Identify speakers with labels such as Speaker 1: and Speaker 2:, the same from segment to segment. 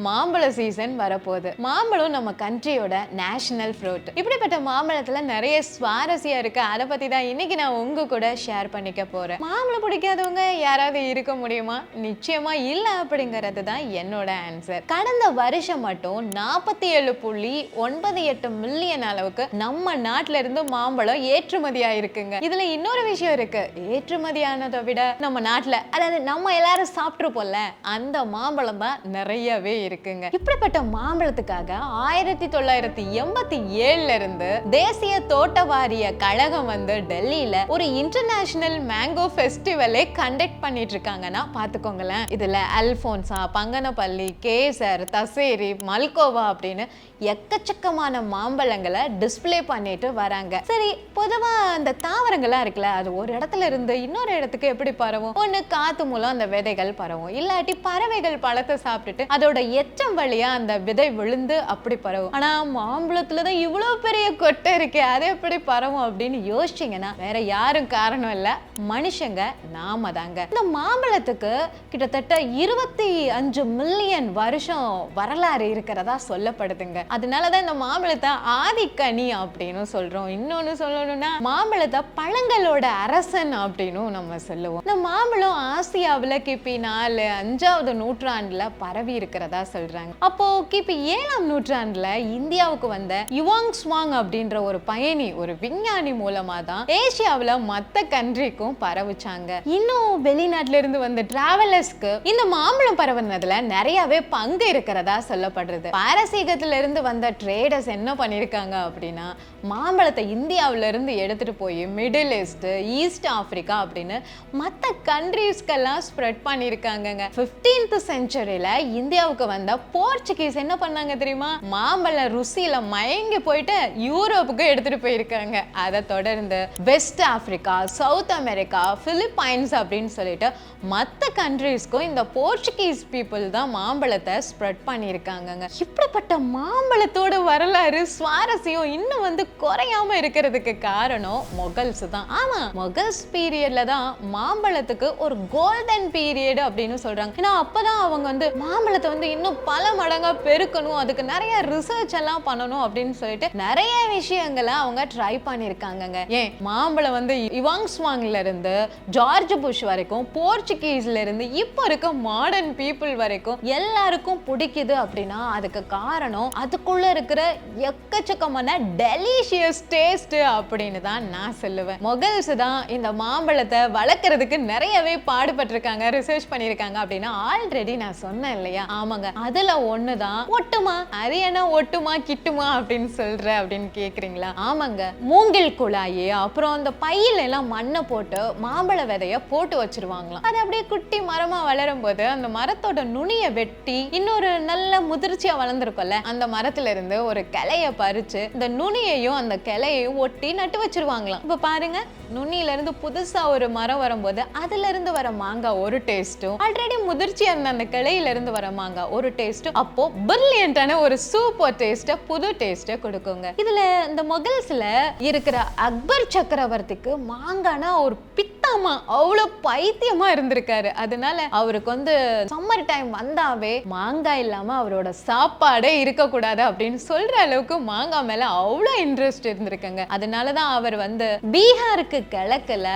Speaker 1: மாம்பழ சீசன் வரப்போகுது. மாம்பழம் நம்ம கண்ட்ரியோட நேஷனல் ஃப்ரூட். இப்படிப்பட்ட மாம்பழத்துல நிறைய சுவாரஸ்யம் இருக்கு. அதை பத்தி தான் இன்னைக்கு நான் உங்க கூட ஷேர் பண்ணிக்க போறேன். மாம்பழம் பிடிக்காதவங்க யாராவது இருக்க முடியுமா? நிச்சயமா இல்ல அப்படிங்கிறது தான் என்னோட ஆன்சர். கடந்த வருஷம் மட்டும் 47.98 மில்லியன் அளவுக்கு நம்ம நாட்டுல இருந்து மாம்பழம் ஏற்றுமதியா இருக்குங்க. இதுல இன்னொரு விஷயம் இருக்கு. ஏற்றுமதியானதை விட நம்ம நாட்டுல, அதாவது நம்ம எல்லாரும் சாப்பிட்டுருப்போம்ல, அந்த மாம்பழம் தான் நிறையவே இருக்குங்க. இப்படிப்பட்ட மாம்பழத்துக்காக 1987 இருந்து தேசிய தோட்ட வாரிய கழகம் வந்து டெல்லியில ஒரு இன்டர்நேஷனல் மேங்கோ ஃபெஸ்டிவலை கண்டக்ட் பண்ணிட்டு இருக்காங்கன்னா பாத்துக்கோங்களேன். இதுல அல்போன்சா, பங்கனப்பள்ளி, கேசர், தசேரி, மல்கோவா அப்படின்னு எக்கச்சக்கமான மாம்பழங்களை டிஸ்பிளே பண்ணிட்டு வராங்க. சரி, பொதுவா அந்த தாவரங்களா இருக்குல்ல, அது ஒரு இடத்துல இருந்து இன்னொரு இடத்துக்கு எப்படி பரவும்? ஒண்ணு காத்து மூலம் அந்த விதைகள் பரவும், இல்லாட்டி பறவைகள் பழத்தை சாப்பிட்டுட்டு அதோட எச்சம் வழியா அந்த விதை விழுந்து அப்படி பரவும். ஆனா மாம்பழத்துலதான் இவ்வளவு பெரிய கொட்டை இருக்கு, அது எப்படி பரவும் அப்படின்னு யோசிச்சீங்கன்னா வேற யாரும் காரணம் இல்ல, மனுஷங்க நாம தாங்க. இந்த மாம்பழத்துக்கு கிட்டத்தட்ட 25 மில்லியன் வருஷம் வரலாறு இருக்கிறதா சொல்லப்படுதுங்க. அதனாலதான் இந்த மாம்பழத்தை ஆதிக்கனி அப்படின்னு சொல்றோம். இன்னொன்னு சொல்லணும்னா மாம்பழத்தை பழங்களோட அரசன் அப்படின்னு நம்ம சொல்லுவோம். இந்த மாம்பழம் ஆசியாவில் கிபி 4-5வது நூற்றாண்டுல பரவி இருக்கிறதா சொல்றாங்க. அப்போ கிபி 7ஆம் நூற்றாண்டுல இந்தியாவுக்கு வந்த யுவாங்ஸ்வாங் அப்படின்ற ஒரு பயணி, ஒரு விஞ்ஞானி மூலமா தான் ஏசியாவில் மத்த கண்ட்ரிக்கும் பரவுச்சாங்க. இன்னும் வெளிநாட்டுல இருந்து வந்த டிராவலர்ஸ்க்கு இந்த மாம்பழம் பரவுனதுல நிறையவே பங்கு இருக்கிறதா சொல்லப்படுறது. பாரசீகத்துல இருந்து வந்த ட்ரேடர்ஸ் என்ன பண்ணிருக்காங்க அப்படின்னா, மாம்பழத்தை இந்தியாவில இருந்து எடுத்துட்டு போய் மிடில் ஈஸ்ட், ஈஸ்ட் ஆப்பிரிக்கா அப்படின்னு மற்ற கண்ட்ரீஸ்க்கெல்லாம் ஸ்ப்ரெட் பண்ணியிருக்காங்கங்க. 15th செஞ்சுரியில இந்தியாவுக்கு வந்த போர்ச்சுகீஸ் என்ன பண்ணாங்க தெரியுமா? மாம்பழ ருசியில மயங்கி போயிட்டு யூரோப்புக்கு எடுத்துட்டு போயிருக்காங்க. அதை தொடர்ந்து west Africa, south America, Philippines அப்படின்னு சொல்லிட்டு மற்ற கண்ட்ரீஸ்க்கும் இந்த போர்ச்சுகீஸ் பீப்புள் தான் மாம்பழத்தை ஸ்ப்ரெட் பண்ணியிருக்காங்கங்க. இப்படிப்பட்ட மாம்பழத்தோட வரலாறு சுவாரஸ்யம் இன்னும் வந்து குறையாம இருக்கிறதுக்கு காரணம் மொகல்ஸ் தான். ஆமா, மொகல்ஸ் பீரியட்ல தான் மாம்பழத்துக்கு ஒரு கோல்டன் பீரியட் அப்படின்னு சொல்றாங்க. ஏன்னா அப்பதான் அவங்க வந்து மாம்பழத்தை வந்து இன்னும் பல மடங்கா பெருக்கணும், அதுக்கு நிறைய ரிசர்ச் எல்லாம் பண்ணணும் அப்படின்னு சொல்லிட்டு நிறைய விஷயங்களை அவங்க ட்ரை பண்ணிருக்காங்க. ஏன் மாம்பழம் வந்து யுவாங்ஸ்வாங்ல இருந்து ஜார்ஜ் புஷ் வரைக்கும், போர்ச்சுகீஸ்ல இருந்து இப்போ இருக்க மாடர்ன் பீப்புள் வரைக்கும் எல்லாருக்கும் பிடிக்குது அப்படின்னா அதுக்கு காரணம் அதுக்குள்ள இருக்கிற எக்கச்சக்கமான டெலிஷியஸ் டேஸ்ட் அப்படின்னு தான் நான் சொல்லுவேன். மொகல்ஸ் தான் இந்த மாம்பழத்தை வளர்க்கறதுக்கு நிறையவே பாடுபட்டிருக்காங்க, ரிசர்ச் பண்ணிருக்காங்க அப்படின்னு ஆல்ரெடி நான் சொன்னேன் இல்லையா? ஆமாங்க, அதுல ஒண்ணுதான் ஒட்டுமா. அது என்ன ஒட்டுமா கிட்டுமா அப்படின்னு சொல்ற அப்படின்னு கேக்குறீங்களா? ஆமாங்க, மூங்கில் குழாயி அப்புறம் அந்த பையில எல்லாம் மண்ணை போட்டு மாம்பழ விதைய போட்டு வச்சிருவாங்களாம். அது அப்படியே குட்டி மரமா வளரும் போது அந்த மரத்தோட நுனியை வெட்டி இன்னொரு நல்ல முதிர்ச்சியா வளர்ந்துருக்கும்ல, அந்த மரத்துல இருந்து ஒரு கிளைய பறிச்சு இந்த நுனியையும் அந்த கிளையையும் ஒட்டி நட்டு வச்சிருவாங்களாம். இப்ப பாருங்க, நுனியில இருந்து புதுசா ஒரு மரம் வரும்போது அதுல இருந்து வர மாங்காய் ஒரு டேஸ்டும், ஆல்ரெடி முதிர்ச்சி அந்த கிளையில இருந்து வர மாங்காய் ஒரு டேஸ்டும், அப்போ பிரில்லியன்டான ஒரு சூப்பர் டேஸ்ட, புது டேஸ்ட கொடுக்குங்க. இதுல இந்த மொகல்ஸ்ல இருக்கிற அக்பர் சக்கரவர்த்திக்கு மாங்கானா ஒரு பித்தாமா, அவ்வளவு பைத்தியமா இருந்திருக்காரு. அதனால அவருக்கு வந்து சம்மர் டைம் வந்தாவே மாங்காய் இல்லாம அவரோட சாப்பாடே இருக்கக்கூடாது அப்படின்னு சொல்ற அளவுக்கு மாங்காய் மேல அவ்வளவு இன்ட்ரெஸ்ட் இருந்திருக்குங்க. அதனாலதான் அவர் வந்து பீகாருக்கு கிழக்குல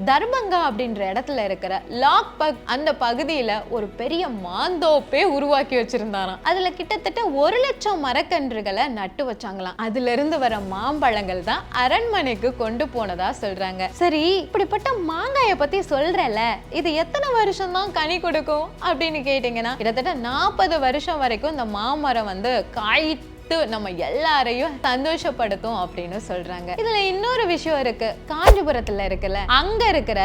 Speaker 1: தர்பங்கா அப்படின்ற இடத்துல இருக்கிற லாக்பக் அந்த பகுதியில ஒரு பெரிய மாந்தோப்பே உருவாக்கி வச்சிருந்தாராம். அதுல கிட்டத்தட்ட 1,00,000 மரக்கன்றுகளை நட்டு வச்சாங்களாம். அதுல இருந்து வர மாம்பழங்கள் தான் அரண்மனைக்கு கொண்டு போனதா சொல்றாங்க. சரி, இப்படிப்பட்ட மாங்காய பத்தி சொல்றல, இது எத்தனை வருஷம் தான் கனி கொடுக்கும் அப்படின்னு கேட்டீங்கன்னா கிட்டத்தட்ட 40 வருஷம் வரைக்கும் இந்த மாமரம் வந்து காய் நம்ம எல்லாரையும் சந்தோஷப்படுத்தும் அப்படின்னு சொல்றாங்க. இதுல இன்னொரு விஷயம் இருக்கு. காஞ்சிபுரத்துல இருக்குல்ல, அங்க இருக்கிற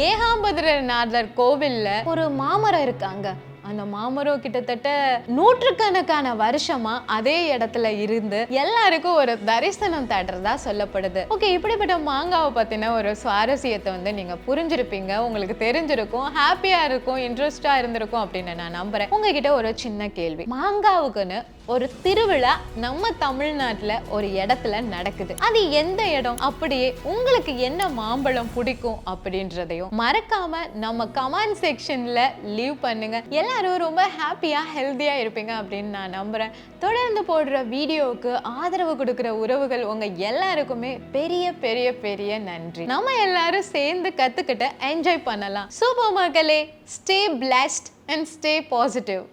Speaker 1: ஏகாம்பரநாதர் கோவில்ல ஒரு மாமரம் இருக்காங்க. அந்த மாமரம் கிட்டத்தட்ட நூற்றுக்கணக்கான வருஷமா அதே இடத்துல இருந்து எல்லாருக்கும் ஒரு தரிசனம் தட்டுறதா சொல்லப்படுது. ஓகே, இப்படிப்பட்ட மாங்காவை பத்தின ஒரு சுவாரஸ்யத்தை வந்து நீங்க புரிஞ்சிருப்பீங்க, உங்களுக்கு தெரிஞ்சிருக்கும், ஹாப்பியா இருக்கும், இன்ட்ரெஸ்டா இருந்திருக்கும் அப்படின்னு நான் நம்புறேன். உங்ககிட்ட ஒரு சின்ன கேள்வி. மாங்காவுக்குன்னு ஒரு திருவிழா நம்ம தமிழ்நாட்டுல ஒரு இடத்துல நடக்குது. அது எந்த இடம், அப்படியே உங்களுக்கு என்ன மாம்பழம் பிடிக்கும் அப்படின்றதையும் மறக்காம நம்ம கமெண்ட் செக்ஷன்ல லீவ் பண்ணுங்க. எல்லாரும் ரொம்ப ஹாப்பியா ஹெல்தியா இருப்பீங்க அப்படின்னு நான் நம்புறேன். தொடர்ந்து போடுற வீடியோவுக்கு ஆதரவு கொடுக்கிற உறவுகள் உங்க எல்லாருக்குமே பெரிய பெரிய பெரிய நன்றி. நம்ம எல்லாரும் சேர்ந்து கத்துக்கிட்டு என்ஜாய் பண்ணலாம். சூப்பர் மக்களே, stay blessed and stay positive.